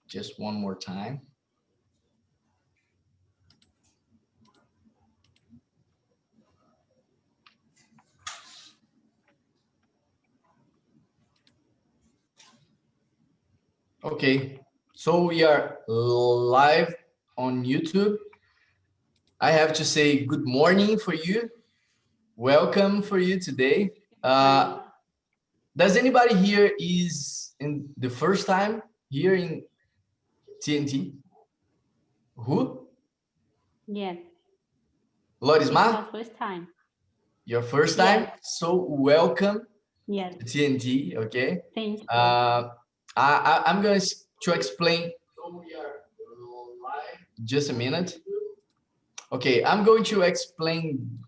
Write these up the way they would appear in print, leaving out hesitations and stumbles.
just one more time. Okay, so we are live on YouTube. I have to say good morning for you. Welcome for you today. Does anybody here is in the first time here in TNT? Who? Yes. Lorisma? It's first time. Your first time? Yes. So welcome Yes. to TNT, okay? Thank you. I'm going to explain. Just a minute. Okay, I'm going to explain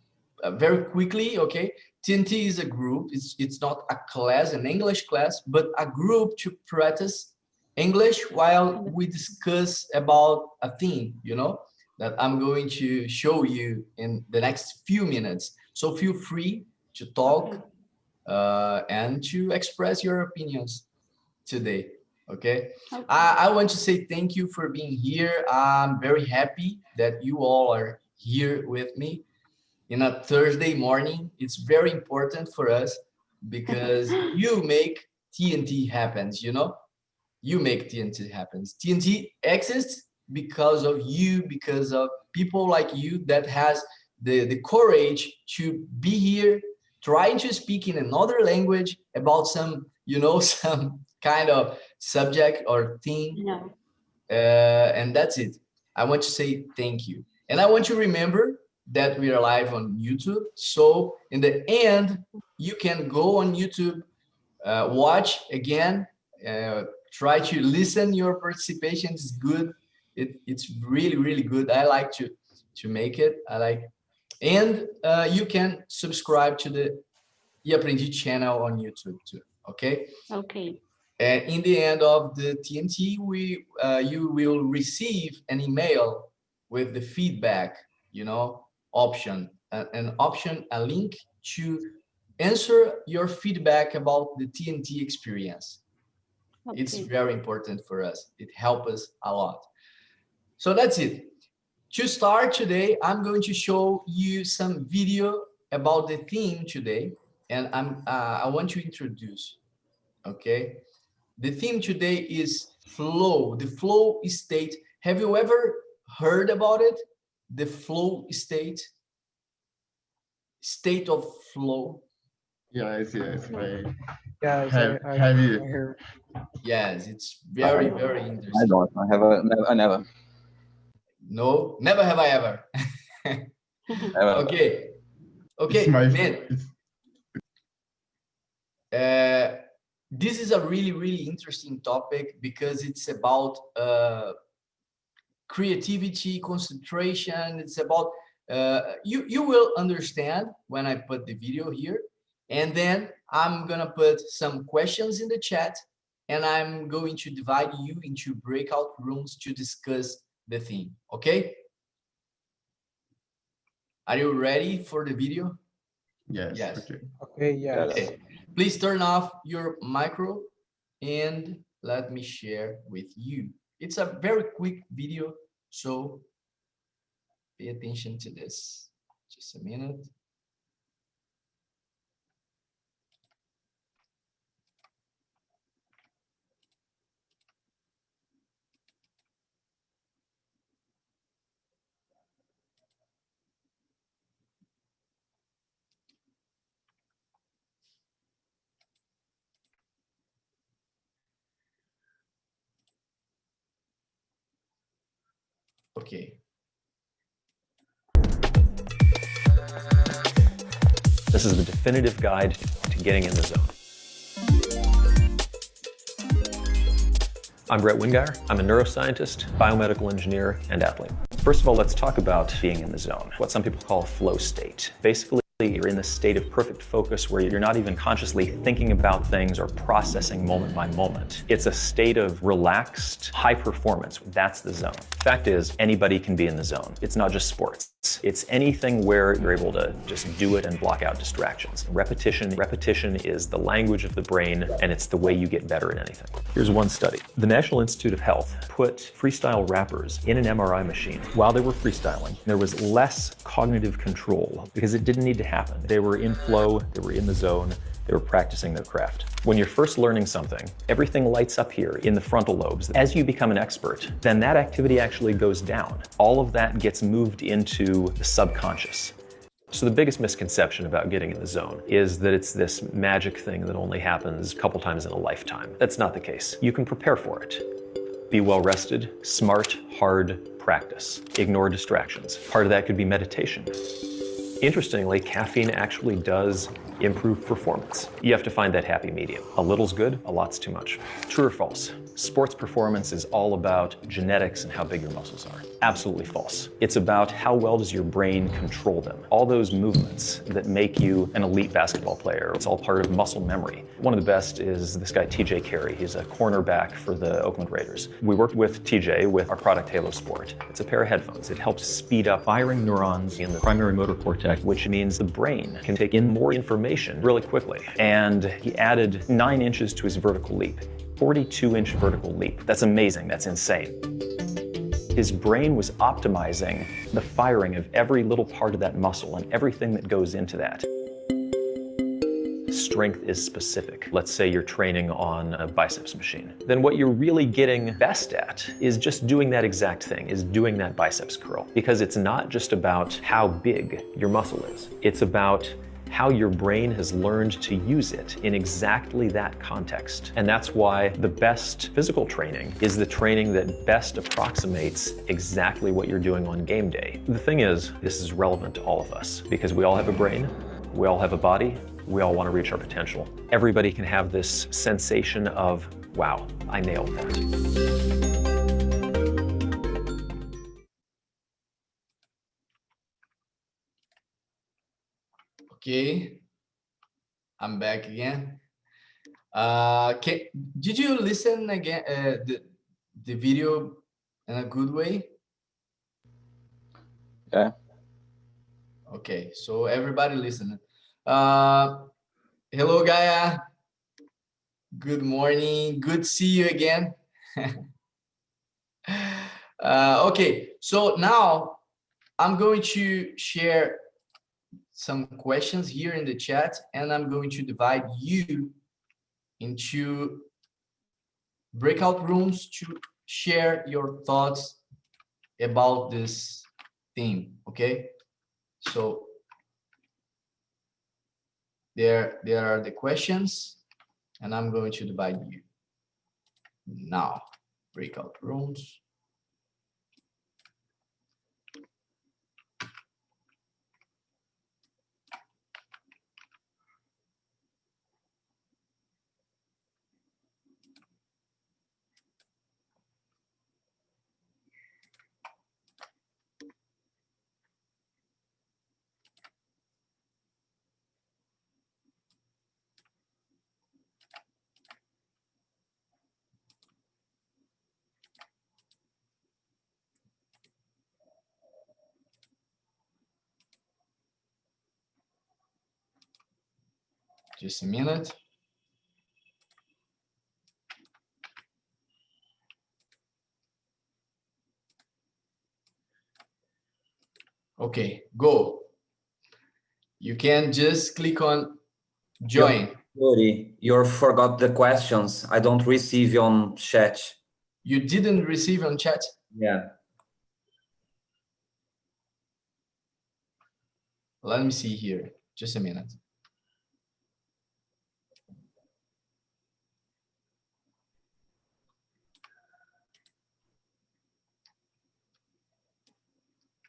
very quickly, okay? TNT is a group. It's not a class, an English class, but a group to practice English while we discuss about a theme, you know, that I'm going to show you in the next few minutes. So feel free to talk and to express your opinions today. Okay. I want to say thank you for being here. I'm very happy that you all are here with me in a Thursday morning. It's very important for us because you make TNT happens, you know? You make TNT happens. TNT exists because of you, because of people like you that has the courage to be here, trying to speak in another language about some, you know, some kind of subject or theme. No. And that's it. I want to say thank you. And I want to remember that we are live on YouTube. So in the end, you can go on YouTube, watch again, try to listen. Your participation is good. It's really, really good. I like to make it. I like, and you can subscribe to the E Aprendi channel on YouTube too. Okay. Okay. And in the end of the TNT, you will receive an email with the feedback, you know, option, a link to answer your feedback about the TNT experience. Okay. It's very important for us. It helps us a lot. So that's it. To start today, I'm going to show you some video about the theme today, and I want to introduce, okay? The theme today is flow, the flow state. Have you ever heard about it? The flow state, state of flow. Yes. Yes, I heard. Yes, it's very, very interesting. I don't. I never. No, never have I ever. Okay. Okay, man. This is a really, really interesting topic because it's about creativity, concentration. It's about, you will understand when I put the video here. And then I'm going to put some questions in the chat, and I'm going to divide you into breakout rooms to discuss the theme. Okay? Are you ready for the video? Yes. Yes. Okay, yes. Okay. Please turn off your micro and let me share with you. It's a very quick video, so pay attention to this. Just a minute. Okay. This is the definitive guide to getting in the zone. I'm Brett Wingeier. I'm a neuroscientist, biomedical engineer, and athlete. First of all, let's talk about being in the zone, what some people call a flow state. Basically, You're in the state of perfect focus where you're not even consciously thinking about things or processing moment by moment. It's a state of relaxed, high performance. That's the zone. Fact is, anybody can be in the zone. It's not just sports. It's anything where you're able to just do it and block out distractions. Repetition is the language of the brain, and it's the way you get better at anything. Here's one study. The National Institute of Health put freestyle rappers in an MRI machine. While they were freestyling, there was less cognitive control because it didn't need to happen. They were in flow, they were in the zone, they were practicing their craft. When you're first learning something, everything lights up here in the frontal lobes. As you become an expert, then that activity actually goes down. All of that gets moved into the subconscious. So the biggest misconception about getting in the zone is that it's this magic thing that only happens a couple times in a lifetime. That's not the case. You can prepare for it. Be well rested, smart, hard practice. Ignore distractions. Part of that could be meditation. Interestingly, caffeine actually does improve performance. You have to find that happy medium. A little's good, a lot's too much. True or false? Sports performance is all about genetics and how big your muscles are. Absolutely false. It's about how well does your brain control them. All those movements that make you an elite basketball player, it's all part of muscle memory. One of the best is this guy, TJ Carey. He's a cornerback for the Oakland Raiders. We worked with TJ with our product Halo Sport. It's a pair of headphones. It helps speed up firing neurons in the primary motor cortex, which means the brain can take in more information really quickly. And he added 9 inches to his vertical leap. 42-inch vertical leap. That's amazing, that's insane. His brain was optimizing the firing of every little part of that muscle and everything that goes into that. Strength is specific. Let's say you're training on a biceps machine. Then what you're really getting best at is just doing that exact thing, is doing that biceps curl. Because it's not just about how big your muscle is. It's about how your brain has learned to use it in exactly that context. And that's why the best physical training is the training that best approximates exactly what you're doing on game day. The thing is, this is relevant to all of us because we all have a brain, we all have a body, we all want to reach our potential. Everybody can have this sensation of, wow, I nailed that. Okay, I'm back again. Did you listen again the video in a good way? Yeah. Okay, so everybody listen. Hello, Gaia. Good morning. Good to see you again. Okay, so now I'm going to share some questions here in the chat, and I'm going to divide you into breakout rooms to share your thoughts about this theme. Okay, so there are the questions, and I'm going to divide you now. Breakout rooms. Just a minute. Okay, go. You can just click on join. Sorry, you forgot the questions. I don't receive on chat. You didn't receive on chat? Yeah. Let me see here. Just a minute.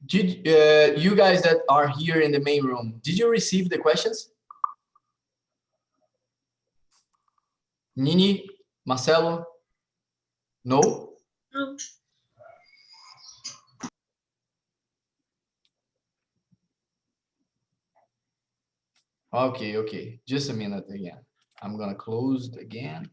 Did you guys that are here in the main room, did you receive the questions? Nini, Marcelo? No? Okay, okay. Just a minute again. I'm gonna close it again.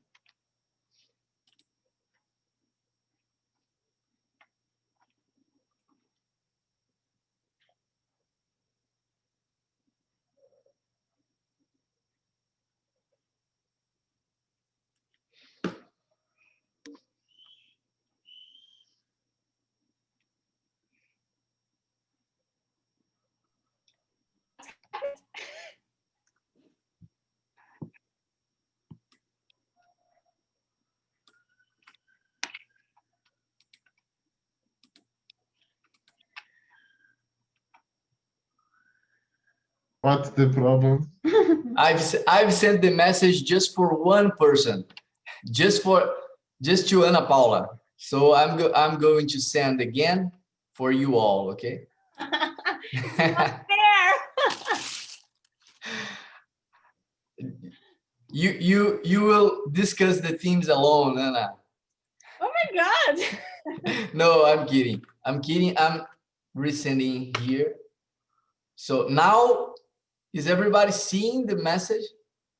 What's the problem? I've sent the message just for one person, just to Ana Paula. So I'm going to send again for you all, okay? It's not fair. You will discuss the themes alone, Ana. Oh my God. No, I'm kidding. I'm kidding. I'm resending here. So now, is everybody seeing the message?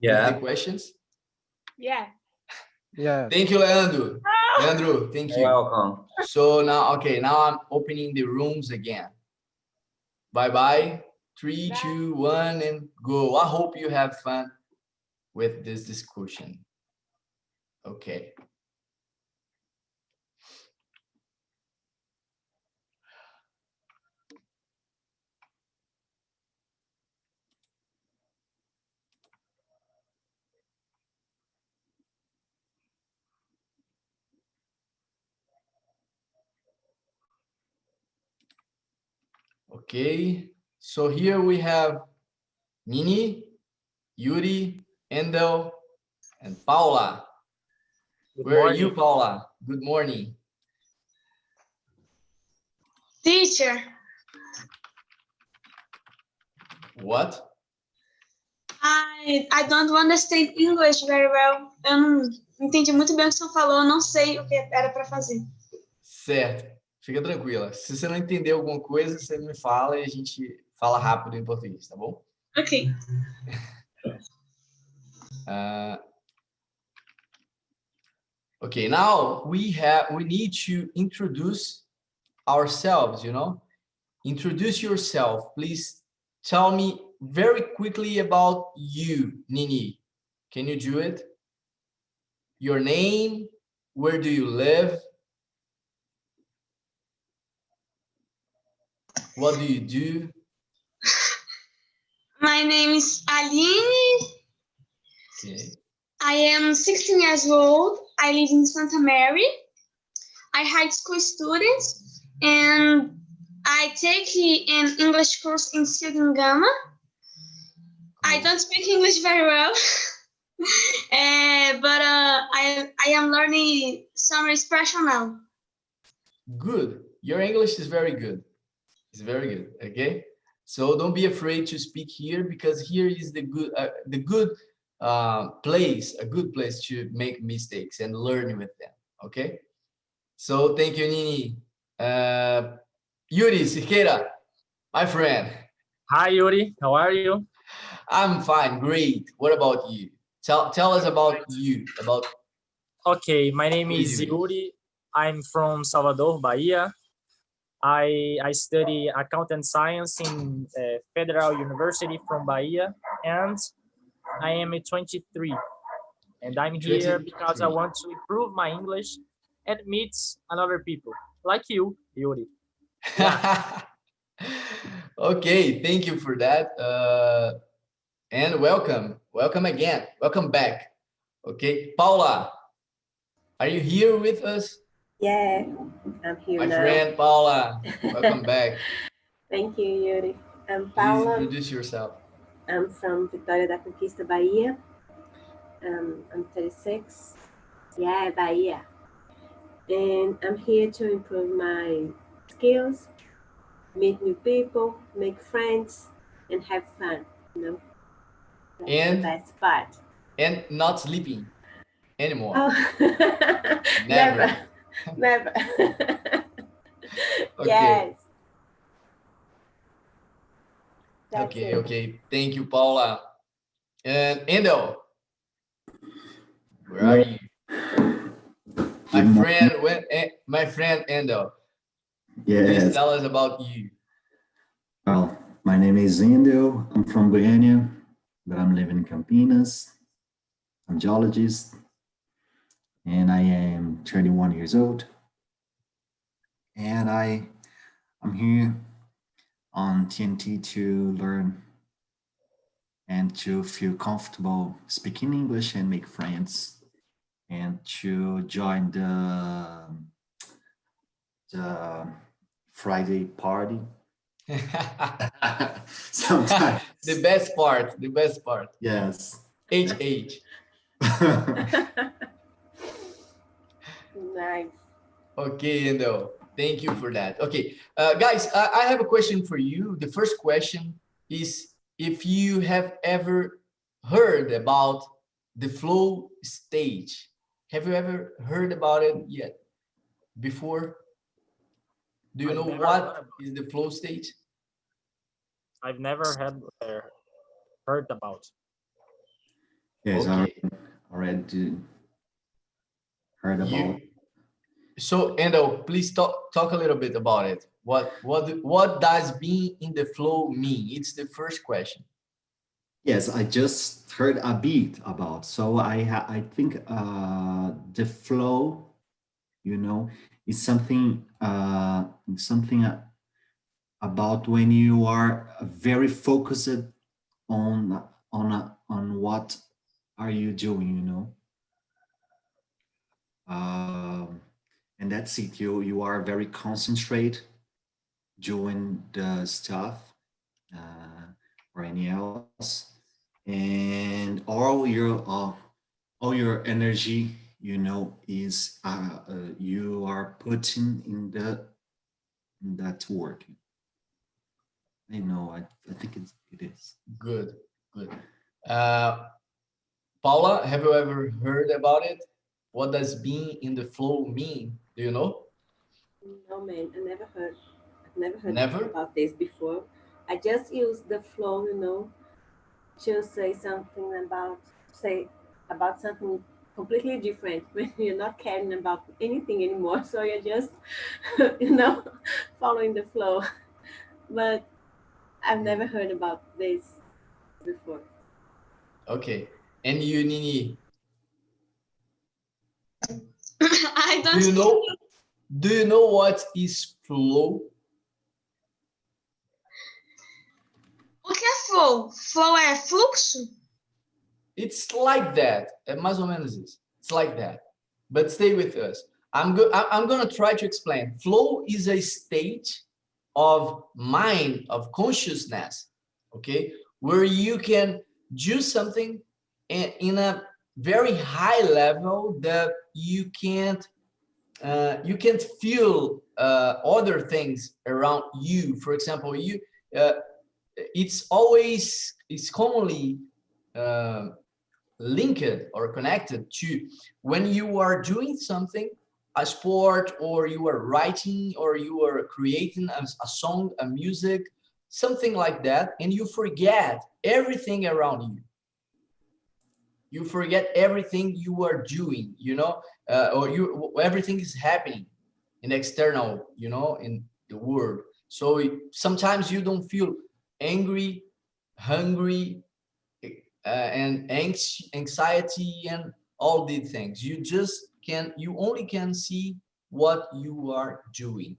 With the Yeah. questions? Yeah. Yes. Thank you, Leandro. Oh. Leandro, thank You're you. welcome. So now, okay, now I'm opening the rooms again. Bye-bye. 3, 2, 1, and go. I hope you have fun with this discussion. Okay. Okay, so here we have Nini, Yuri, Endel, and Paula. Where are you, Paula? Good morning. Teacher, What? I don't understand English very well. Eu não entendi muito bem o que você falou, eu não sei o que era para fazer. Certo. Fica tranquila. Se você não entender alguma coisa, você me fala e a gente fala rápido em português, tá bom? Ok. Okay, now we need to introduce ourselves, you know? Introduce yourself. Please tell me very quickly about you, Nini. Can you do it? Your name, where do you live? What do you do? My name is Aline. Okay. I am 16 years old. I live in Santa Mary. I high school student and I take an English course in Gama. I don't speak English very well, but I am learning some expression now. Good. Your English is very good. It's very good. Okay. So don't be afraid to speak here because here is the good place, a good place to make mistakes and learn with them. Okay. So thank you, Nini. Yuri Siqueira, my friend. Hi, Yuri. How are you? I'm fine. Great. What about you? Tell us about you. Okay, my name is Yuri. Yuri. I'm from Salvador, Bahia. I study accounting science in Federal University from Bahia, and I am 23. And I'm here because I want to improve my English and meet another people like you, Yuri. Yeah. Okay, thank you for that. And welcome again. Welcome back. Okay, Paula, are you here with us? Yeah, I'm here My now. friend Paula, welcome back. Thank you, Yuri. I'm Please Paula. introduce yourself. I'm from Vitória da Conquista, Bahia. I'm 36. Yeah, Bahia. And I'm here to improve my skills, meet new people, make friends, and have fun, you know? That's And the best part. And not sleeping anymore. Oh. Never. Never. Okay. Yes. That's Okay, it. okay. Thank you, Paula. And Endo, where are you? My friend Endo. Please Yes. tell us about you. Well, my name is Endo. I'm from Goiânia, but I'm living in Campinas. I'm a geologist, and I am 31 years old. And I'm here on TNT to learn and to feel comfortable speaking English and make friends, and to join the Friday party. Sometimes. The best part. Yes. HH. Nice. Okay, Endo. Thank you for that. Okay, guys, I have a question for you. The first question is if you have ever heard about the flow stage. Have you ever heard about it yet before? Do you know what is the flow stage? I've never heard about. Yes, Okay. I already heard about. So, Endo, please talk a little bit about it. What does being in the flow mean? It's the first question. Yes, I just heard a bit about. So I think the flow, is something about when you are very focused on what are you doing, and that's it. You are very concentrate doing the stuff or any else, and all your energy, is you are putting in that work. I think it is. Good. Paula, have you ever heard about it? What does being in the flow mean? Do you know? No, man, I never heard. I've never heard Never? about this before. I just use the flow, to say something completely different when you're not caring about anything anymore. So you're just, following the flow. But I've never heard about this before. Okay. And you, Nini, I don't. do you know what is flow? O que é flow? Flow é fluxo? It's like that. É mais ou menos isso. It's like that. But stay with us. I'm going to try to explain. Flow is a state of mind, of consciousness, okay, where you can do something in a very high level that you can't feel other things around you. For example, it's commonly linked or connected to when you are doing something, a sport, or you are writing, or you are creating a song, a music, something like that, and you forget everything around you. You forget everything you are doing, or everything is happening in the external, in the world. So sometimes you don't feel angry, hungry, and anxiety and all these things. You only can see what you are doing.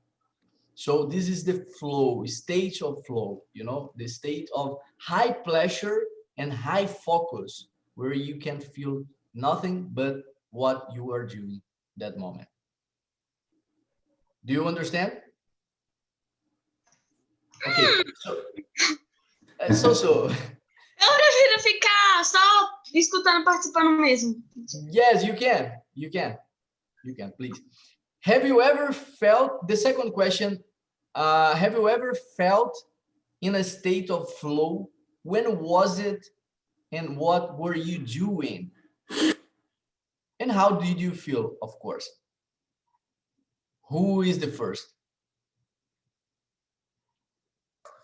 So this is the flow, state of flow, the state of high pleasure and high focus, where you can feel nothing but what you are doing that moment. Do you understand? Okay. So. Eu prefiro ficar só escutando, participando mesmo. Yes, you can. You can, please. Have you ever felt, the second question, have you ever felt in a state of flow? When was it and what were you doing? And how did you feel, of course? Who is the first?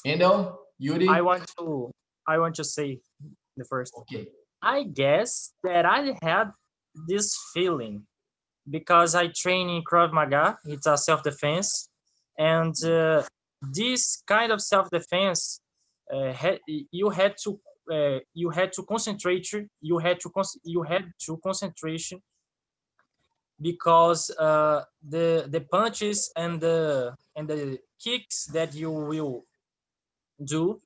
Endo, Yuri? I want to say The first. Okay. I guess that I had this feeling because I train in Krav Maga. It's a self-defense, and this kind of self-defense, you had to concentrate. You had to concentration because the punches and the kicks that you will do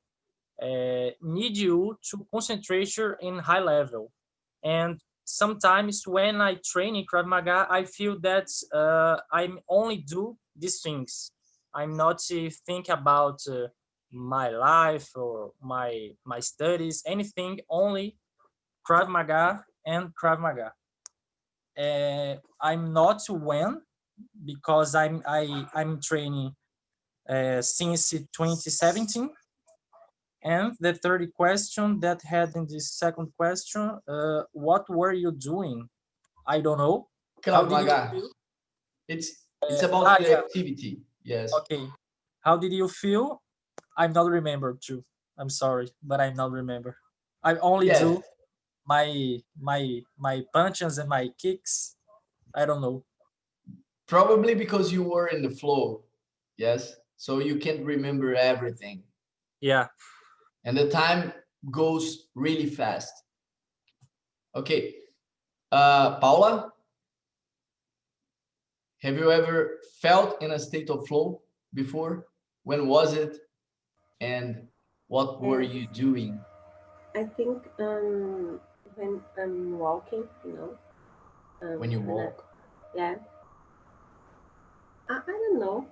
need you to concentrate in high level. And sometimes when I train in Krav Maga, I feel that I'm only do these things. I'm not think about my life or my studies, anything, only Krav Maga and Krav Maga. I'm not when because I'm training since 2017. And the third question that had in this second question, what were you doing? I don't know. How Krav did you Maga. feel? It's about the yeah. activity. Yes. Okay. How did you feel? I'm not remember too. I'm sorry, but I'm not remember. I only Yes. do my punches and my kicks. I don't know. Probably because you were in the flow. Yes. So you can't remember everything. Yeah. And the time goes really fast. Okay. Paula, have you ever felt in a state of flow before? When was it? And what were you doing? I think when I'm walking, When you walk? Yeah. I don't know.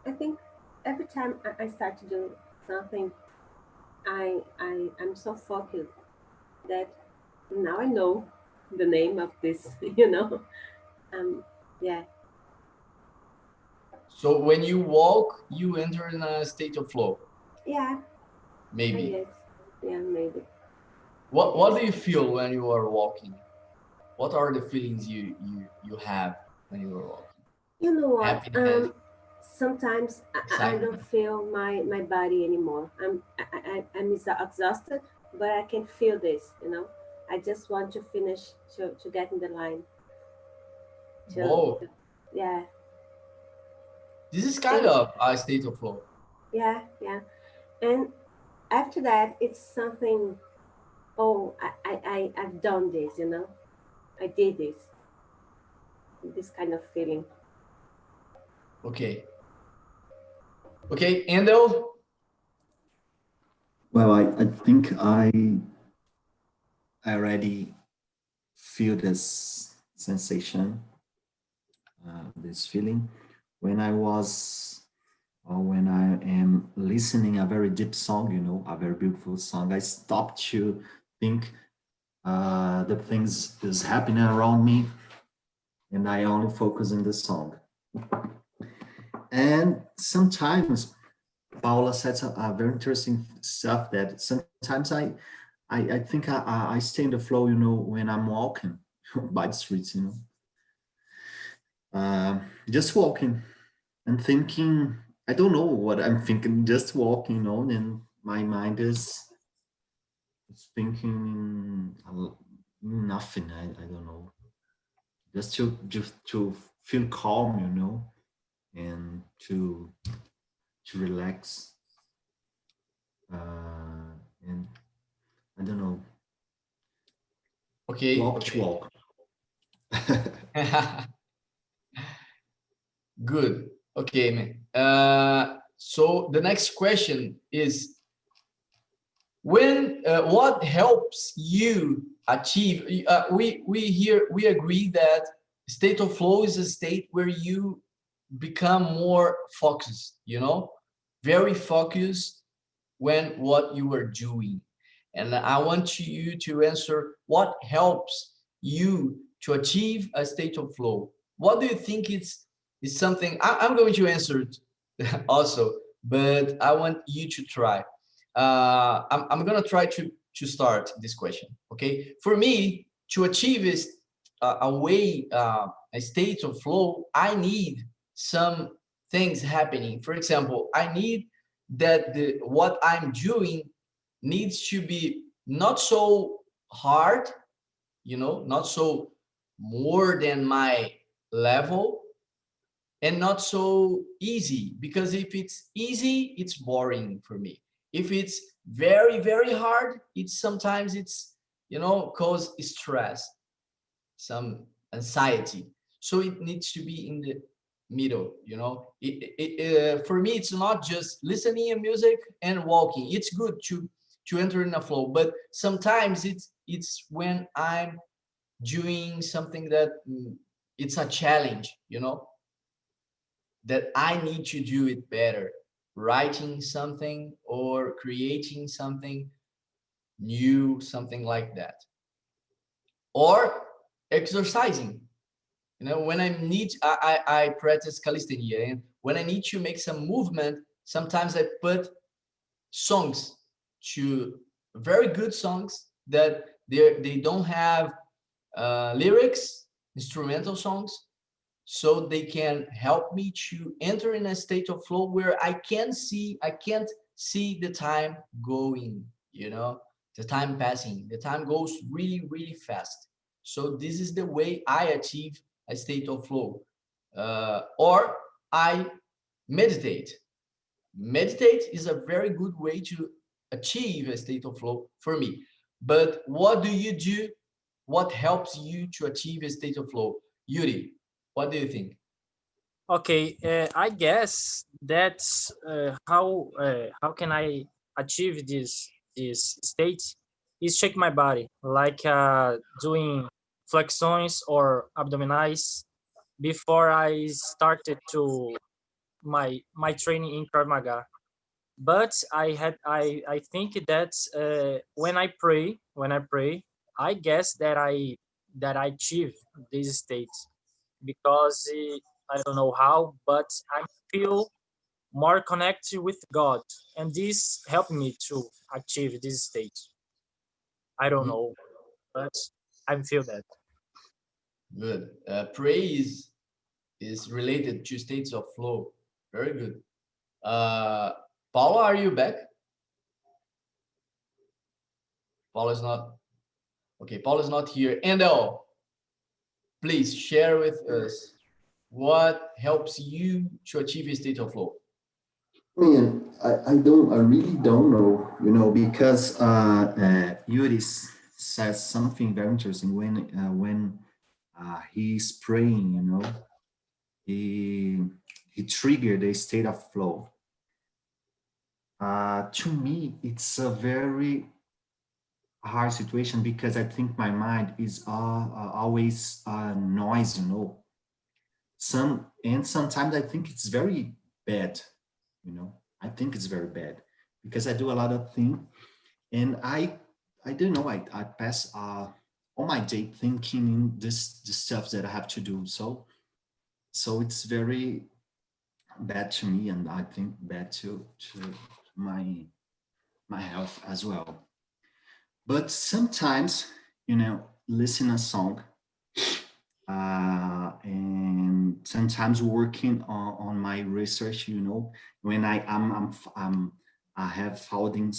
I think every time I start to do something, I'm so focused that now I know the name of this, yeah. So when you walk, you enter in a state of flow. Yeah. Maybe. Yes. Yeah, maybe. What do you feel when you are walking? What are the feelings you have when you are walking? You know what? Happiness, Sometimes I excitement. don't feel my body anymore. I'm exhausted, but I can feel this. I just want to finish to get in the line. Whoa. Yeah. This is kind of a state of flow. Yeah, yeah. And after that, it's something. Oh, I've done this. I did this. This kind of feeling. Okay. Okay, Endo? Well, I think I already feel this sensation, this feeling when I was, or when I am listening a very deep song, a very beautiful song. I stop to think the things is happening around me, and I only focus on the song. And sometimes Paula said a very interesting stuff that sometimes I think I stay in the flow, when I'm walking by the streets, just walking and thinking. I don't know what I'm thinking, just walking, and my mind is thinking nothing. I don't know, just to feel calm, and to relax, and I don't know. Okay. Walk to walk. Good. Okay, man. So the next question is, what helps you achieve? We agree that state of flow is a state where you become more focused, very focused when what you are doing. And I want you to answer what helps you to achieve a state of flow. What do you think is something? I'm going to answer it also, but I want you to try. I'm going to try to start this question. Okay, for me to achieve a state of flow, I need some things happening. For example, I need that what I'm doing needs to be not so hard, you know, not so more than my level, and not so easy, because if it's easy, it's boring for me. If it's very, very hard, sometimes it's, you know, cause stress, some anxiety. So it needs to be in the middle, you know. For me, it's not just listening to music and walking. It's good to enter in a flow, but sometimes it's when I'm doing something that it's a challenge, you know, that I need to do it better, writing something or creating something new, something like that, or exercising. You know, when I practice calisthenia, and when I need to make some movement, sometimes I put songs, to very good songs that they don't have lyrics, instrumental songs, so they can help me to enter in a state of flow where I can't see the time going, you know, the time passing. The time goes really, really fast. So this is the way I achieve a state of flow. Or I meditate. Meditate is a very good way to achieve a state of flow for me. But what do you do? What helps you to achieve a state of flow? Yuri, what do you think? Okay, I guess that's how can I achieve this state is shake my body, like doing flexions or abdominals before I started to my training in Krav Maga. But I think that when I pray, I guess that I achieve this state because I don't know how, but I feel more connected with God, and this helped me to achieve this state. I don't know, but I feel that. Good. Praise is related to states of flow. Very good. Paula, are you back? Paula is not. Okay, Paula is not here. And please share with us what helps you to achieve a state of flow. Man, I really don't know, you know, because Yuri says something very interesting when he's praying, you know, he triggered a state of flow. To me, it's a very hard situation because I think my mind is always noise, you know. Sometimes I think it's very bad, you know. I think it's very bad because I do a lot of things, and I don't know. I pass all my day thinking this stuff that I have to do. So it's very bad to me, and I think bad to my health as well. But sometimes, you know, listen a song, and sometimes working on my research, you know, when I have founding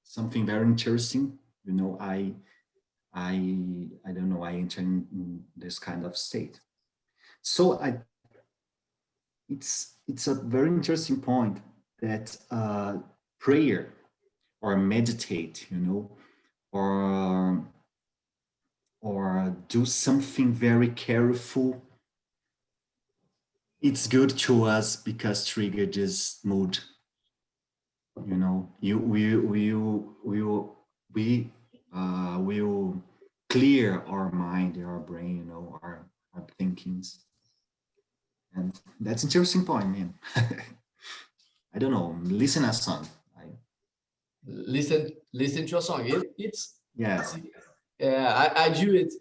something very interesting, you know, I don't know, I enter in this kind of state. So it's a very interesting point that prayer or meditate, you know, or do something very careful. It's good to us because trigger this mood. You know, we will clear our mind, our brain, you know, our thinkings. And that's an interesting point, man. I don't know. Listen a song. Listen to a song. It's yes. Yeah, I do it.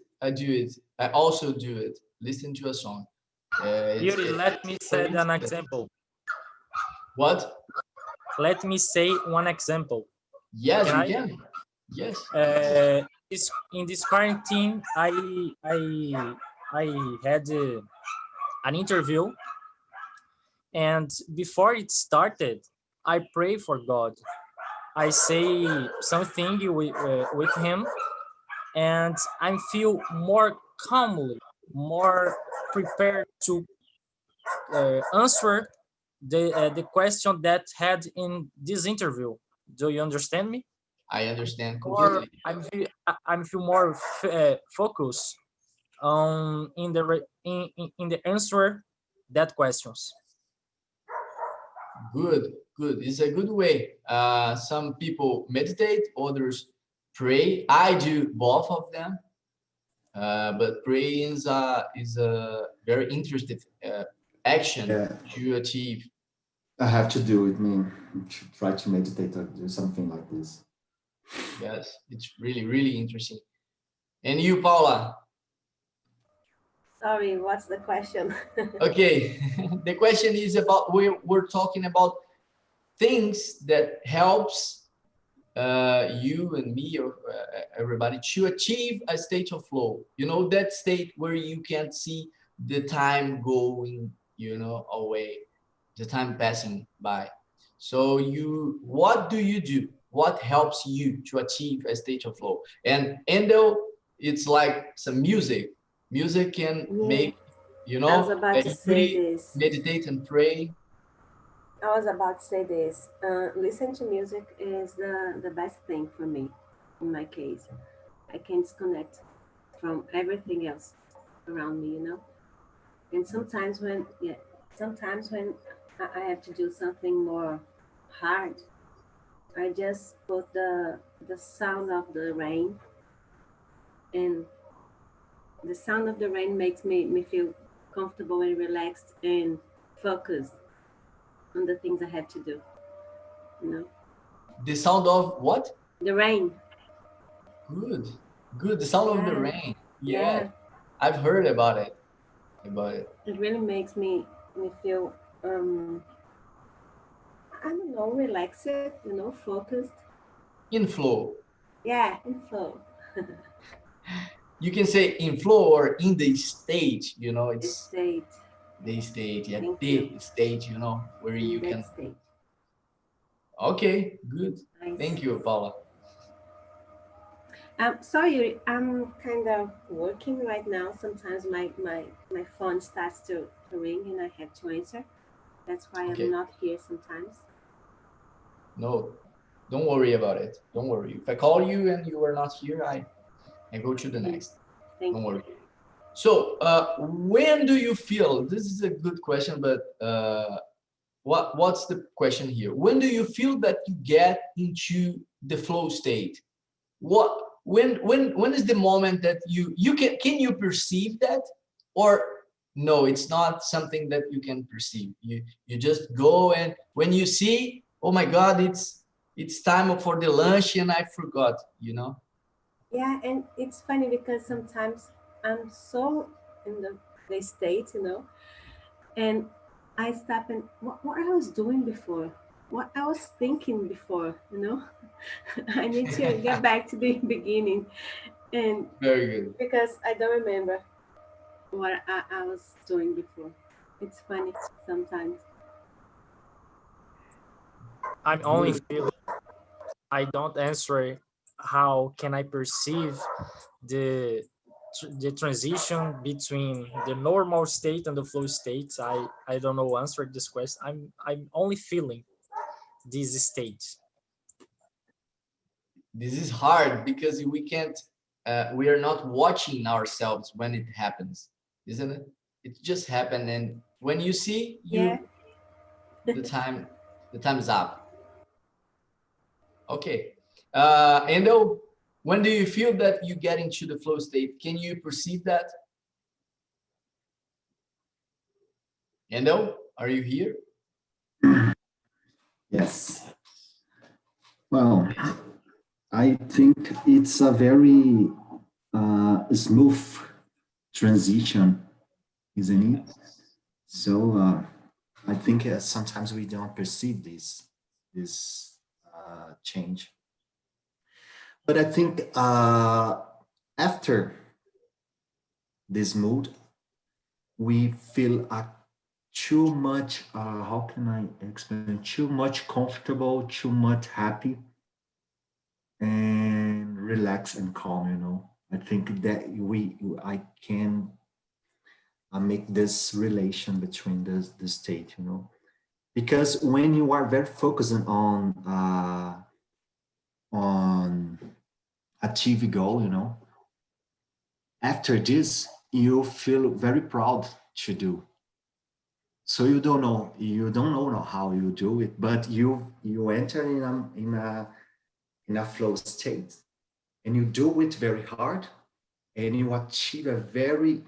I also do it. Listen to a song. Yuri, let me say an example. What? Let me say one example. Yes, you can. Yes. In this quarantine, I had an interview, and before it started, I pray for God. I say something with him, and I feel more calmly, more prepared to answer the question that had in this interview. Do you understand me? I understand Or completely. I'm feel more focused in the answer that questions. Good, good. It's a good way. Some people meditate, others pray. I do both of them. But praying is a very interesting action to achieve. I have to do it, man. To try to meditate or do something like this. Yes, it's really, really interesting. And you, Paula? Sorry, what's the question? Okay, the question is about, we're talking about things that helps you and me or everybody to achieve a state of flow. You know, that state where you can't see the time going, you know, away, the time passing by. So what do you do? What helps you to achieve a state of flow? And Endo, it's like some music. Music can make, you I was know, about to you say really this. meditate and pray. I was about to say this. Listen to music is the best thing for me. In my case, I can disconnect from everything else around me, you know. And sometimes when I have to do something more hard, I just put the sound of the rain, and the sound of the rain makes me feel comfortable and relaxed and focused on the things I have to do, you know. The sound of what? The rain. Good, good. The sound of the Yeah. rain. Yeah, Yeah. I've heard about it. It really makes me feel I don't know, relaxed, you know, focused. In flow. Yeah, in flow. You can say in flow or in the state, you know, The it's state. the state, yeah, Thank the you. state, you know, where In you that can. state. Okay, good. Nice. Thank you, Paula. Sorry, I'm kind of working right now. Sometimes my phone starts to ring and I have to answer. That's why Okay. I'm not here sometimes. No, don't worry about it. Don't worry. If I call you and you are not here, I go to the next. Thank Don't you. worry. So, when do you feel, this is a good question, but what's the question here? When do you feel that you get into the flow state? When is the moment that you can you perceive that, or no, it's not something that you can perceive? You just go, and when you see, oh my God, it's time for the lunch and I forgot, you know? Yeah, and it's funny because sometimes I'm so in the state, you know, and I stop and what I was doing before, what I was thinking before, you know. I need to get back to the beginning, and Very good. because I don't remember what I was doing before. It's funny sometimes. I'm only feeling. I don't answer how can I perceive the transition between the normal state and the flow state. I don't know answer this question. I'm only feeling this state. This is hard because we can't, we are not watching ourselves when it happens, isn't it? It just happened, and when you see, Yeah. the time's up. Okay. Endo, when do you feel that you get into the flow state? Can you perceive that? Endo, are you here? Yes. Well, I think it's a very smooth transition, isn't it? So I think sometimes we don't perceive this change. But I think after this mood, we feel a too much, how can I explain? Too much comfortable, too much happy, and relax and calm, you know. I think that I can make this relation between the state, you know, because when you are very focused on achieve goal, you know, after this you feel very proud to do. So you don't know how you do it, but you enter in a flow state, and you do it very hard, and you achieve a very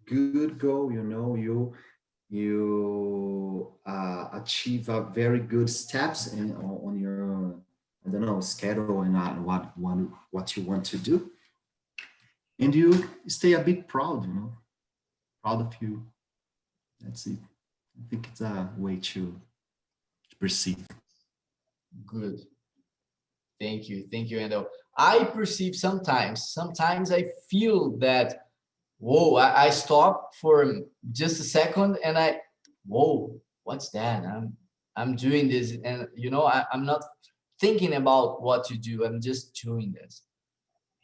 good goal, you know. You achieve a very good steps on your, I don't know, schedule and what you want to do, and you stay a bit proud, you know, proud of you. That's it. I think it's a way to perceive. Good. Thank you, Endo. I perceive sometimes I feel that, whoa, I stop for just a second and whoa, what's that? I'm doing this, and you know, I'm not thinking about what to do. I'm just doing this,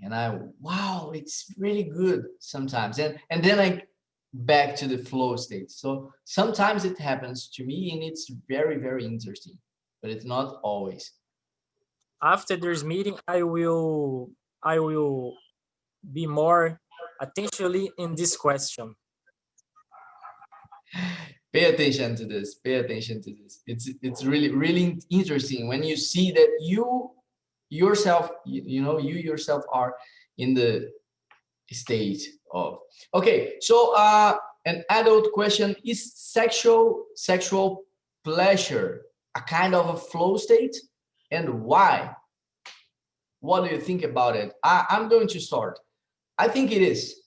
and wow, it's really good sometimes, and then I back to the flow state. So sometimes it happens to me, and it's very, very interesting, but it's not always. After this meeting, I will be more attentionally in this question. Pay attention to this. Pay attention to this. It's really, really interesting when you see that you yourself, you know, you yourself are in the state of. Okay, so an adult question: is sexual pleasure a kind of a flow state, and why? What do you think about it? I'm going to start. I think it is,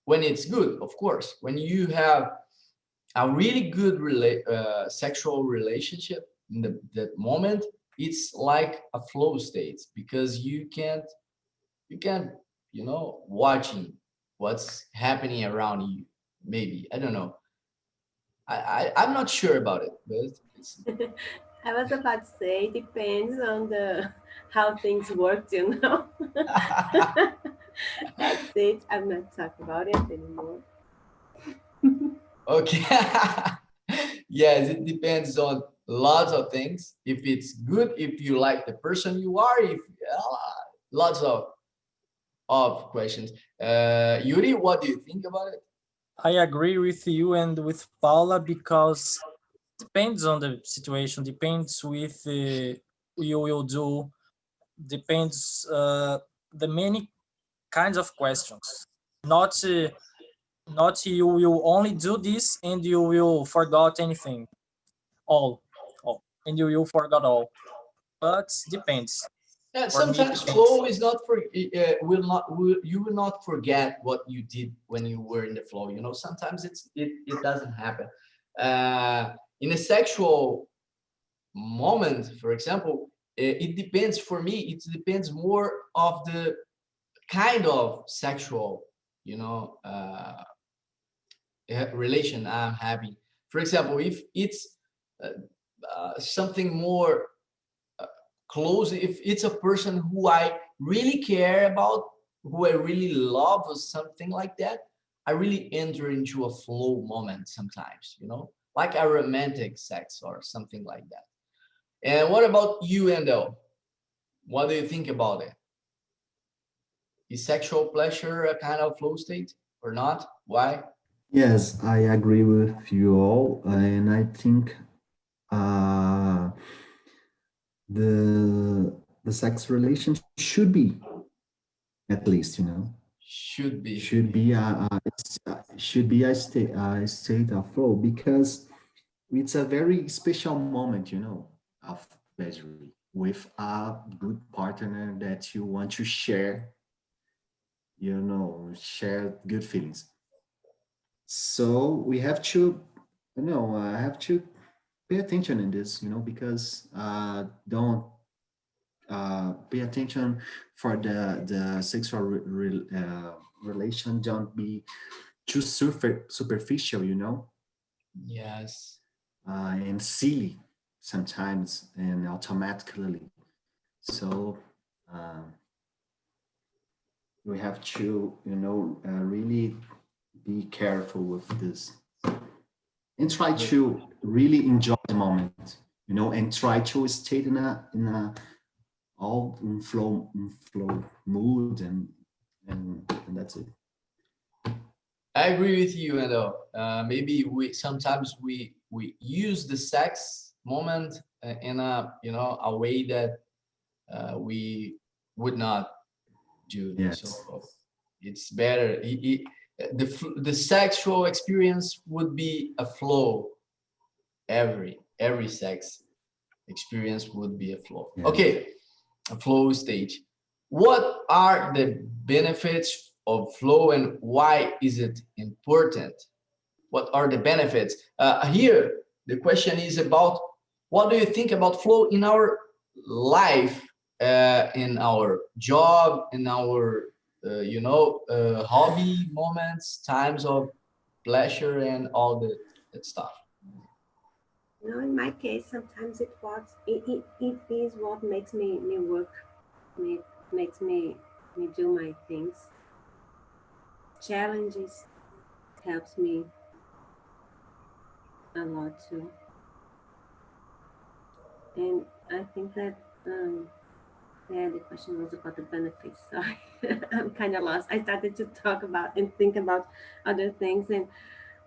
when it's good, of course. When you have a really good sexual relationship in that moment, it's like a flow state, because you can't, you know, watching what's happening around you. Maybe, I don't know. I'm not sure about it, but it's I was about to say, depends on how things work, you know. That's it. I'm not talking about it anymore. okay. Yes, it depends on lots of things. If it's good, if you like the person you are, if lots of questions. Yuri, what do you think about it? I agree with you and with Paula, because depends on the situation, depends with you will do, depends the many kinds of questions. Not you will only do this and you will forgot anything, all, and you will forgot all. But depends. Yeah, For me, sometimes depends. flow is not for you will not forget what you did when you were in the flow. You know, sometimes it doesn't happen. In a sexual moment, for example, it depends. For me, it depends more of the kind of sexual, you know, relation I'm having. For example, if it's something more close, if it's a person who I really care about, who I really love, or something like that, I really enter into a flow moment sometimes, you know, like a romantic sex or something like that. And what about you, Endo? What do you think about it? Is sexual pleasure a kind of flow state or not? Why? Yes, I agree with you all, and I think uh, the sex relation should be, at least, you know, Should be. Should be a state of flow, because it's a very special moment, you know, of pleasure with a good partner that you want to share, you know, share good feelings. So we have to, you know, I have to pay attention in this, you know, because don't pay attention for the sexual relation. Don't be too superficial, you know. Yes. And silly sometimes and automatically. So we have to, really be careful with this and try to really enjoy the moment, and try to stay in a all in flow mood, and that's it. I agree with you, Endo. Maybe sometimes we use the sex moment in a way that we would not do. Yes. So it's better. The sexual experience would be a flow. Every sex experience would be a flow. Yeah. Okay, a flow stage. What are the benefits of flow and why is it important? What are the benefits? Here, the question is about what do you think about flow in our life, in our job, in our, hobby moments, times of pleasure and all that stuff. In my case, sometimes it is what makes me work, makes me do my things. Challenges helps me a lot too. And I think that the question was about the benefits. Sorry, I'm kind of lost. I started to talk about and think about other things, and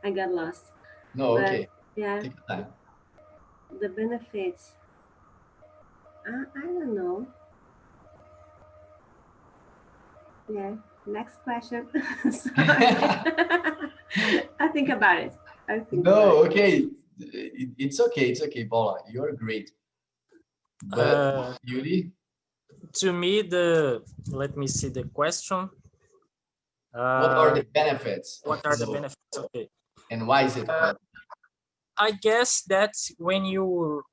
I got lost. No, But, okay. yeah. Take your time. The benefits. I don't know. Yeah. Next question. Sorry. I think about it. No, okay. It's okay. It's okay, Paula. You're great. But Yuri? To me, let me see the question. What are the benefits? What are the benefits? Okay. And why is it? I guess that when you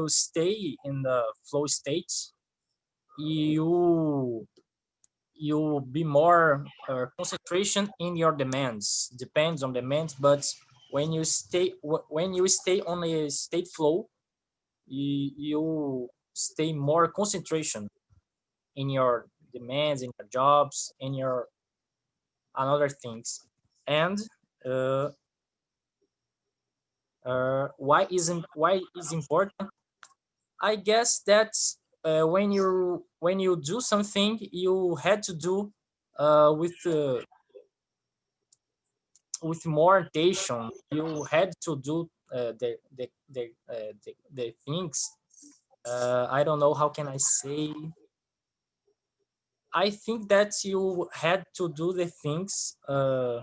stay in the flow state, you be more concentration in your demands. Depends on demands, but when you stay on a state flow, you stay more concentration in your demands, in your jobs, in your another things. And why is important? I guess that when you do something, you had to do with more attention. You had to do the things. I don't know how can I say. I think that you had to do the things. I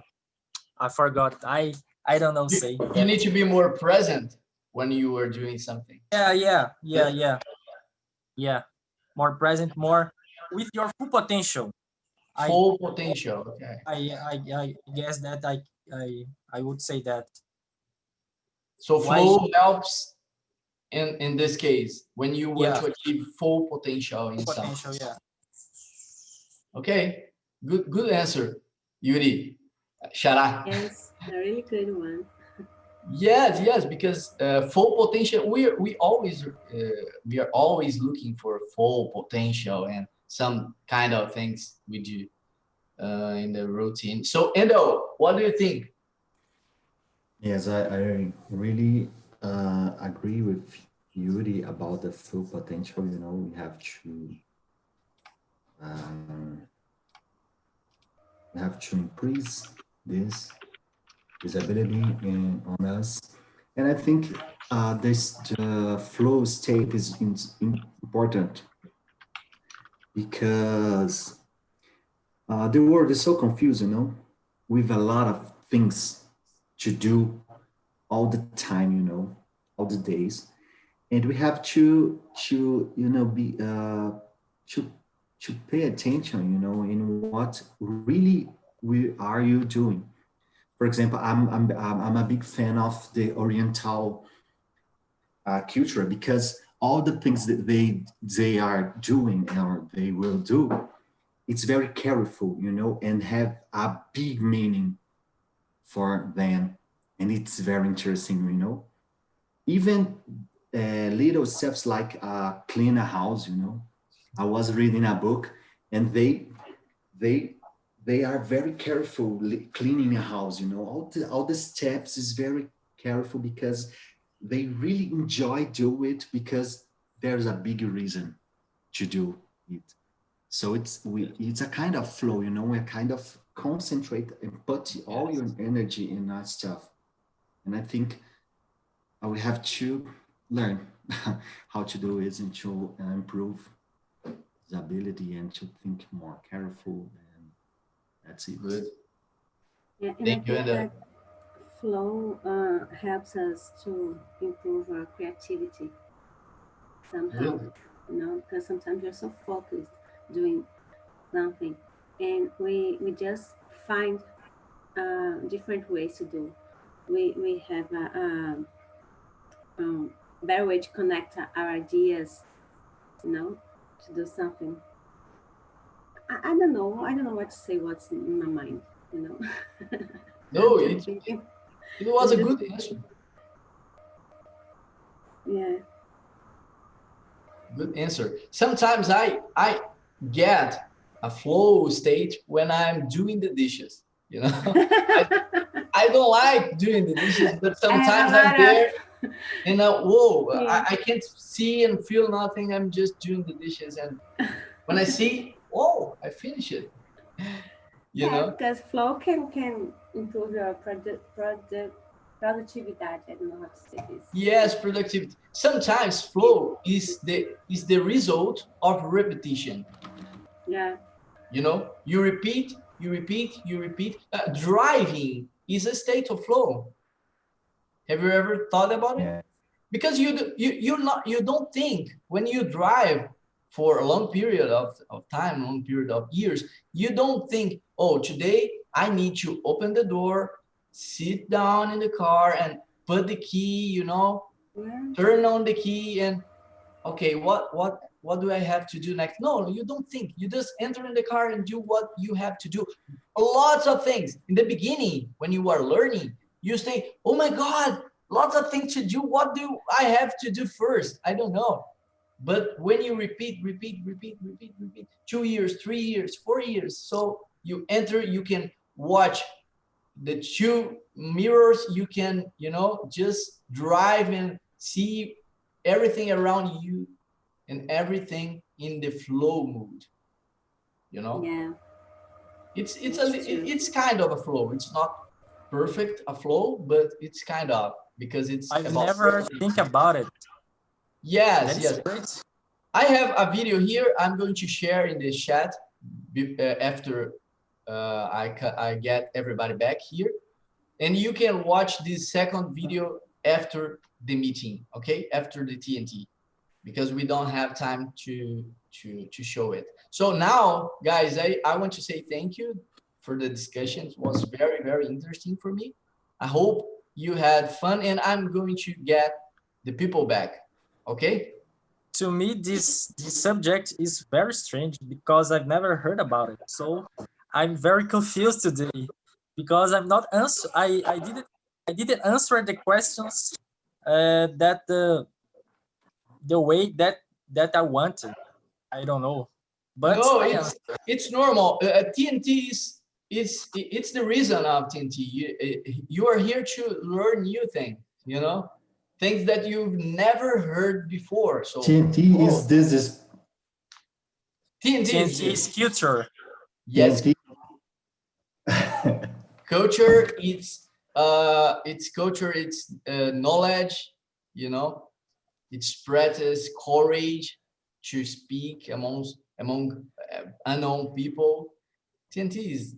forgot. I don't know. You need to be more present when you were doing something. Yeah. More present, more with your full potential. Full potential. Okay. I guess that I would say that. So flow helps in this case when you want to achieve full potential in something. Yeah. Okay. Good answer, Yuri. Shara. Yes, a really good one. Yes, because full potential. We are always looking for full potential and some kind of things we do in the routine. So, Endo, what do you think? Yes, I really agree with Yuri about the full potential. We have to increase this ability on us, and I think the flow state is important because the world is so confused, with a lot of things to do all the time, all the days, and we have to be to pay attention, in what really are you doing. For example, I'm a big fan of the Oriental culture because all the things that they are doing or they will do, it's very careful, and have a big meaning for them. and it's very interesting, you know. Even little steps like clean a house, you know. I was reading a book, and they are very careful cleaning a house, you know. All the steps is very careful because they really enjoy do it because there's a big reason to do it. So it's a kind of flow, you know. We kind of concentrate and put all your energy in that stuff. And I think we have to learn how to do it and to improve the ability and to think more careful. And that's it. Good. Yeah, and Thank I you, think and that flow helps us to improve our creativity somehow, Good. you know, because sometimes you're so focused doing something, and we just find different ways to do. We have a better way to connect our ideas, you know, to do something. I don't know. I don't know what to say. What's in my mind, you know. No, I'm it, just thinking. it was I'm a just- good answer. Yeah. Good answer. Sometimes I get a flow state when I'm doing the dishes. You know, I don't like doing the dishes, but sometimes I'm there and whoa, Yeah. I can't see and feel nothing. I'm just doing the dishes, and when I see, whoa, I finish it. You Yeah, know. because flow can improve your productivity. I don't know how to say this. Yes, productivity. Sometimes flow is the result of repetition. Yeah. You know, you repeat, you repeat, you repeat. Driving is a state of flow. Have you ever thought about it? Because you don't think when you drive for a long period of time, long period of years, you don't think, oh, today I need to open the door, sit down in the car and put the key, you know, turn on the key and okay, what do I have to do next? No, you don't think. You just enter in the car and do what you have to do. Lots of things. In the beginning, when you are learning, you say, oh my God, lots of things to do. What do I have to do first? I don't know. But when you repeat, 2 years, 3 years, 4 years, so you enter, you can watch the two mirrors, you can, you know, just drive and see everything around you and everything in the flow mood, you know. Yeah. It's kind of a flow. It's not perfect a flow, but it's kind of, because it's I've about never think about it. yes. That's great. I have a video here I'm going to share in the chat after I get everybody back here, and you can watch this second video after the meeting, okay, after the TNT, because we don't have time to show it. So now, guys, I want to say thank you for the discussion. It was very, very interesting for me. I hope you had fun, and I'm going to get the people back, okay? To me, this subject is very strange because I've never heard about it. So I'm very confused today because I'm not answer. I didn't answer the questions that the way that I wanted. I don't know, but No, I it's normal. TNT it's the reason of TNT. You are here to learn new things, you know, things that you've never heard before. So TNT is this is TNT is culture. Yes. TNT. Culture, it's culture, it's knowledge, you know, it spreads courage to speak among unknown people. TNT is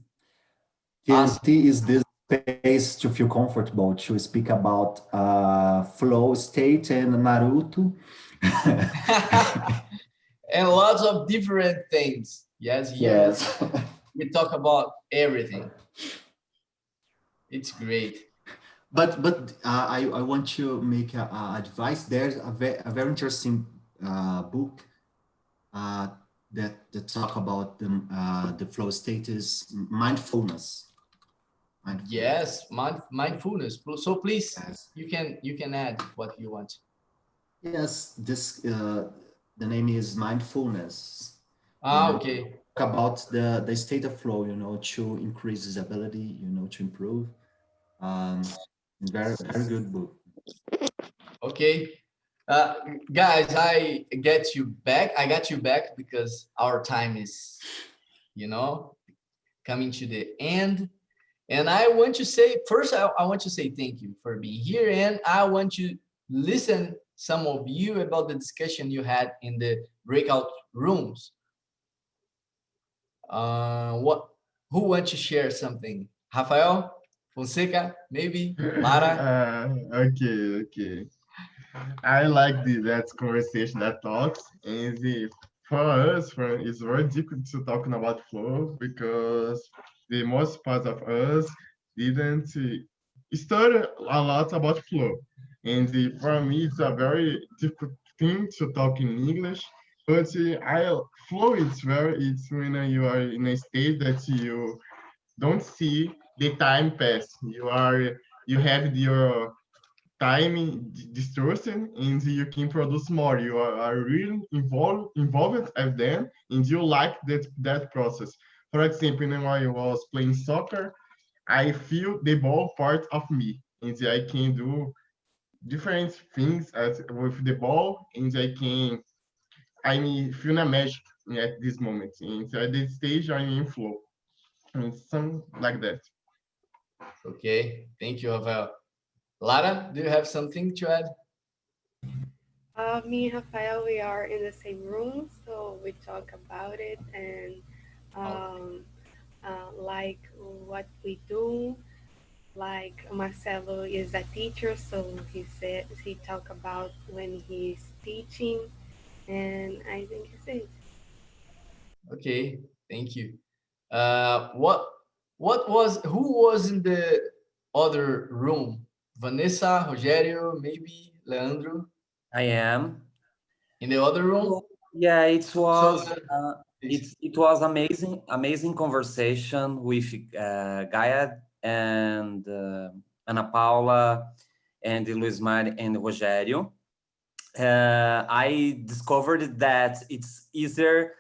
TNT is this space to feel comfortable to speak about flow state and Naruto. and lots of different things. Yes, here we talk about everything. It's great. But I want to make a advice. There's a very interesting book that talk about the flow state is mindfulness. Mindfulness. Yes, mindfulness. So please, Yes. you can add what you want. Yes, this the name is mindfulness. Okay. Talk about the state of flow, to increase disability, to improve. Very very good book. Okay. Guys, I got you back because our time is, coming to the end. And I want to say, first, I want to say thank you for being here. And I want to listen some of you about the discussion you had in the breakout rooms. Who wants to share something? Rafael, Fonseca, maybe, Lara? Okay. I like that conversation, that talks, and for us, it's very difficult to talking about flow because the most part of us didn't study a lot about flow, and for me, it's a very difficult thing to talk in English. But I flow it's when you are in a state that you don't see the time pass. You have your time distortion and you can produce more. You are really involved at them and you like that process. For example, when I was playing soccer, I feel the ball part of me and I can do different things with the ball and I feel a magic at this moment. And at this stage I'm in flow and something like that. Okay, thank you, Rafael. Lara, do you have something to add? Me and Rafael, we are in the same room, so we talk about it and like what we do. Like Marcelo is a teacher, so he talk about when he's teaching, and I think it's it. Okay, thank you. Who was in the other room? Vanessa, Rogério, maybe Leandro? I am. In the other room? Yeah, it was So, it was amazing conversation with Gaia and Ana Paula and Luiz Mar and Rogério. I discovered that it's easier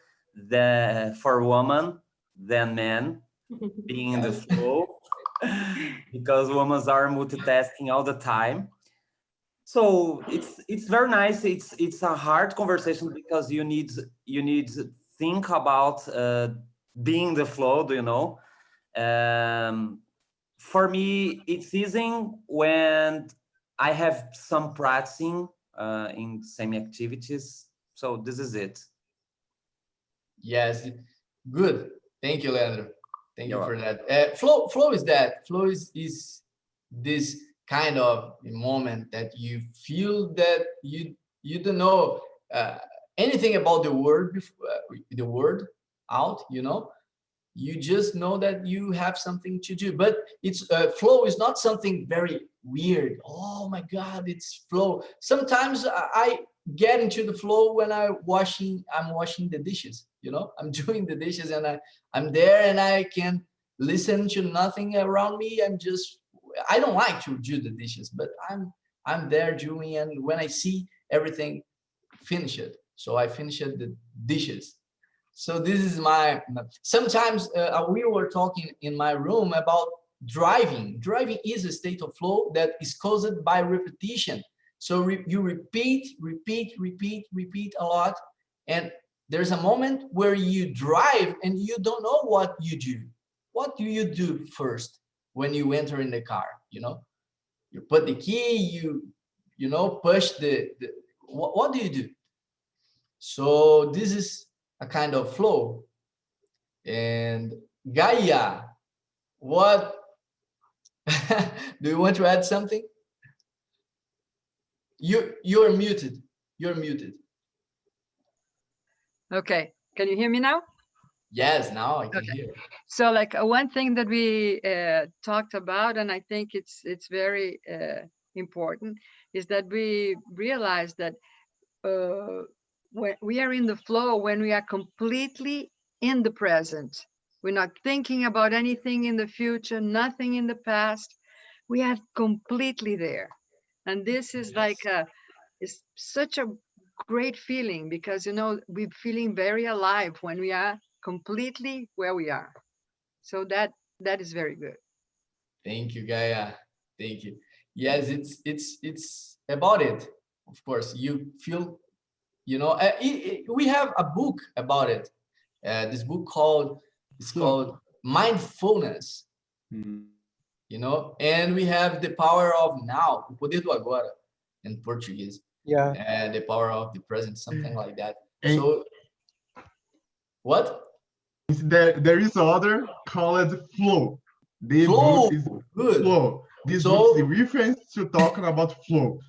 for women than men being in the flow because women are multitasking all the time. So it's very nice. It's a hard conversation because you need to think about being the flow. Do you know? For me, it's easy when I have some practicing in same activities. So this is it. yes, good. Thank you, Leandro. Thank you You're for that. Flow is that. Flow is this kind of moment that you feel that you don't know anything about the word out. You just know that you have something to do. But it's flow is not something very weird. Oh my God, it's flow. Sometimes I get into the flow when I'm washing the dishes. I'm doing the dishes and I'm there and I can listen to nothing around me. I don't like to do the dishes, but I'm there doing, and when I see everything finished, so I finished the dishes. So this is sometimes we were talking in my room about driving. Driving is a state of flow that is caused by repetition. So you repeat a lot. And there's a moment where you drive and you don't know what you do. What do you do first when you enter in the car? You put the key, you push what do you do? So this is a kind of flow. And Gaia, what do you want to add something? You're muted. You're muted. Okay, can you hear me now? Yes, now I can hear. So like one thing that we talked about, and I think it's very important, is that we realize that when we are in the flow, when we are completely in the present, We're not thinking about anything in the future, nothing in the past. We are completely there. And this is like it's such a great feeling because, you know, we're feeling very alive when we are completely where we are. So that is very good. Thank you, Gaia. Thank you. Yes, it's about it. Of course, you feel, you know, we have a book about it. This book called Mindfulness. You know, and we have the power of now, o poder do agora, in Portuguese. Yeah. And the power of the present, something like that. And so, what? There is other called flow. The Flow. book is Good. flow. This book is the reference to talking about flow.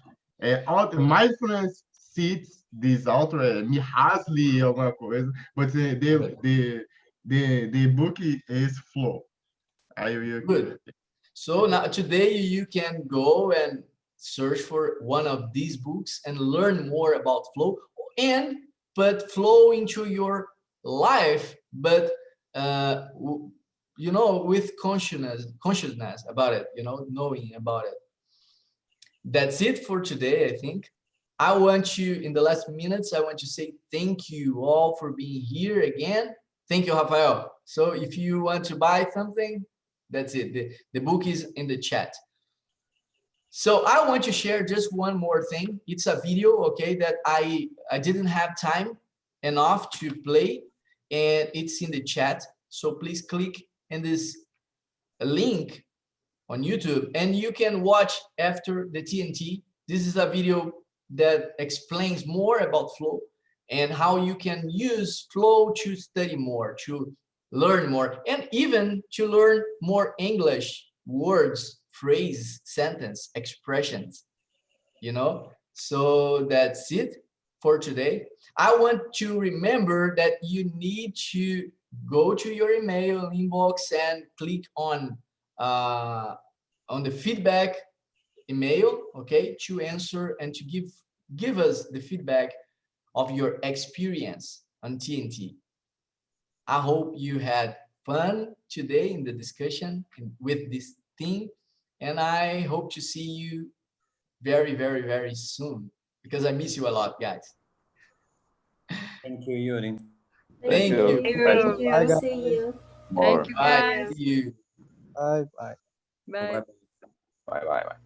Mindfulness cits this author, Mihaly, alguma coisa, but the book is flow. I will. Good. So now today you can go and search for one of these books and learn more about flow and put flow into your life, but you know, with consciousness about it, you know, knowing about it. That's it for today, I think. I want you, in the last minutes, I want to say thank you all for being here again. Thank you, Rafael. So if you want to buy something, that's it. The book is in the chat. So I want to share just one more thing. It's a video, okay, that I didn't have time enough to play, and it's in the chat. So please click in this link on YouTube, and you can watch after the TNT. This is a video that explains more about flow and how you can use flow to study more, to learn more, and even to learn more English words, phrase, sentence, expressions, you know? So that's it for today. I want to remember that you need to go to your email inbox and click on the feedback email, okay, to answer and to give us the feedback of your experience on TNT. I hope you had fun today in the discussion with this theme, and I hope to see you very, very, very soon, because I miss you a lot, guys. Thank you, Yuri. Thank you. Thank you. Bye, guys. See you. Thank you, Bye. guys. See you. Bye. Bye. Bye. Bye bye bye.